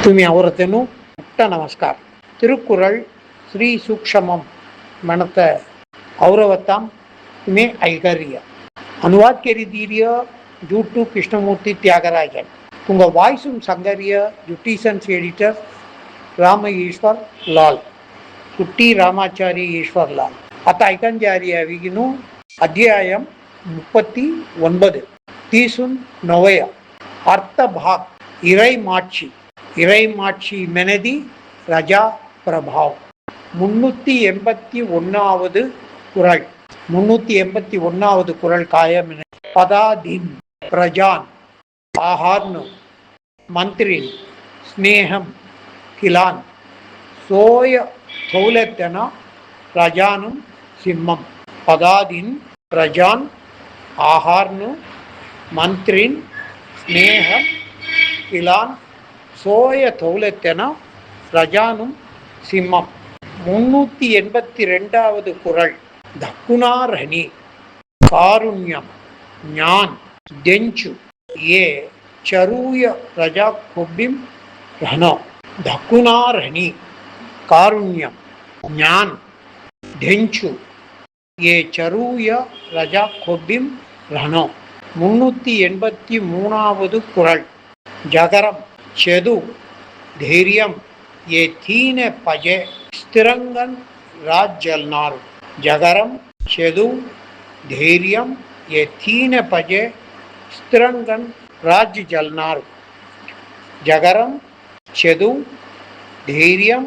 तुम्ही आवरतेनु पुट्ट नमस्कार तिरुकुरल श्री सूक्ष्मम मनत औरवत्ताम तुम्हें ऐकर्य अनुवाद केरी दीर्य यूट्यूब कृष्णमूर्ति त्यागराजन तुंग वॉइस संगर्य जुटीसन्स एडिटर राम ईश्वर लाल सुट्टी रामाचारी ईश्वर लाल आता ऐकन जारियाविगिनु अध्यायम 39 तीसुन नवय अर्थ भाग इरै माட்சி இறை மாட்சி மெனதி ரஜா பிரபாவ் 381வது குறள் 381வது குறள் காயம் பதாதின் பிரஜான் ஆஹார்னு மந்திரின் ஸ்நேகம் கிலான் சோய தௌலத்தன ரஜானும் சிம்மம் பதாதின் பிரஜான் ஆஹார்னு மந்திரின் ஸ்நேகம் கிலான் சோய தௌலத்தன ரஜானும் சிம்மம் 382வது குறள் தக்குனாரணி காருண்யம் ஞான் தெஞ்சு ஏ சரூய ரஜா கொப்பிம் ரனோ தக்குனாரணி காருண்யம் ஞான் தெஞ்சு ஏ சரூய ரஜா கொப்பிம் ரனோ 383வது குறள் ஜகரம் चेदु धैर्यम ये तीन पजे स्थिरंगन राज जलनार जगरम चेदु धैर्यम ये तीन पजे स्थिरंगन राज जलनार जगरम चेदु धैर्यम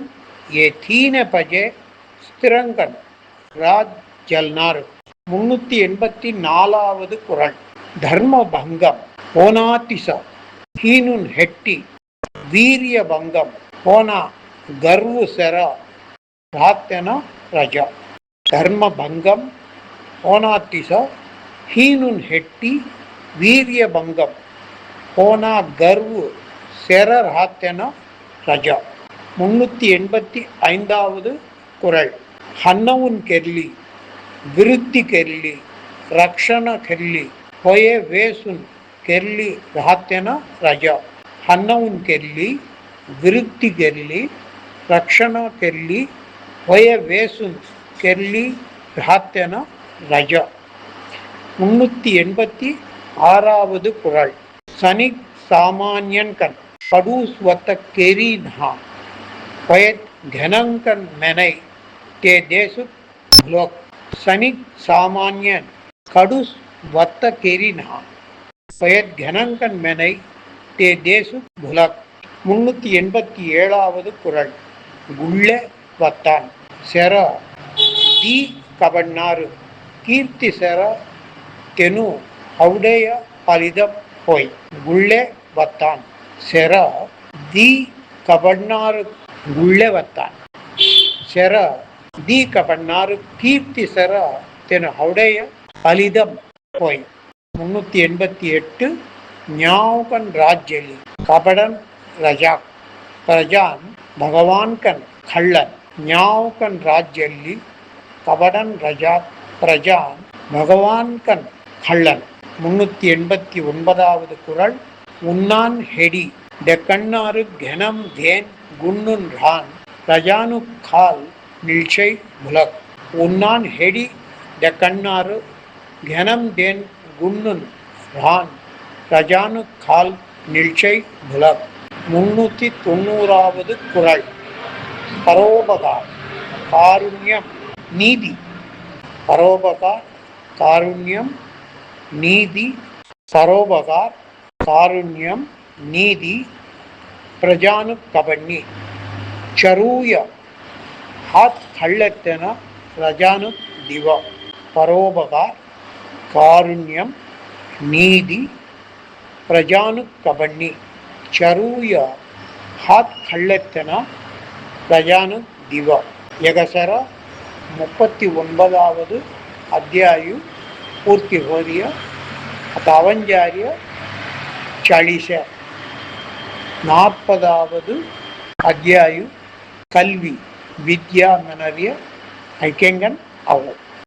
ये तीन पजे स्थिरंगन राज जलनार 384வது குறள் धर्म भंगम ओनातिस हीनुन हेट्टी वीर्य भंगम होना गर्व सेरा रात्यन रजा धर्म भंगम होनातिस हीनुन हेट्टी वीर्य भंगम होना गर्व सेर रात्यन रजा 385வது குறள் हन्नवुन केरली विरुद्धि केरली रक्षण केरली होये वेसुन केरली रात्यन रजा हन्नवुन केरली विरुद्धि केरली रक्षण केरली होय वेसुन केरली रात्यन रजा 386வது குறள் சனிக் சாமான்யன்கன் படுஸ்வத்த கேரின்ஹா பயத் கனங்கன் மெனை தே தேசுக் லோக் சனிக் சாமான்யன் கடுஸ் வத்த கேரின்ஹா பயத் கனங்கன் மெனை தே தேசு புலக் 387வது குறள் குள்ள வத்தான் செர தி கபன்னாறு கீர்த்தி செர தெனு ஹவுடைய பலிதம் போய் குள்ளே வத்தான் செர தி கபன்னாறு குள்ளே வத்தான் செர தி கபன்னாறு கீர்த்தி செர தெனு ஹவுடைய பலிதம் போய் 388 न्यावकन राज्यली कपड़न रजाक प्रजान भगवान कन खल्लन न्यावकन राज्यली कपड़न रजाक प्रजान भगवान कन खल्लन 389வது குறள் உன்னான் ஹெடி டெக்கன்னாறு கனம் தேன் குன்னுன் ரான் ரஜானு கால் நில்ச்சை புலக் உன்னான் ஹெடி டெக்கன்னாறு கனம் தேன் குன்னுன் ரான் ரஜானு கால் நில்ச்சை புலக் 390வது குறள் பரோபகார் காருண்யம் நீதி பரோபகார் காருண்யம் நீதி பரோபகார் காருண்யம் நீதி பிரஜானு கபண்ணி சரூய हाथ खल्लत्तेन रजानु दिव परोपकार कारुण्यम नीति प्रजानु कबन्नी चरूय हाथ खल्लत्तेन रजानु दिव यगसर 39வது अध्यायु पूर्ति होदिय अवंजार्य 40 40வது अध्यायु कल्वी विद्या मनर्य ऐकेंगन अवो।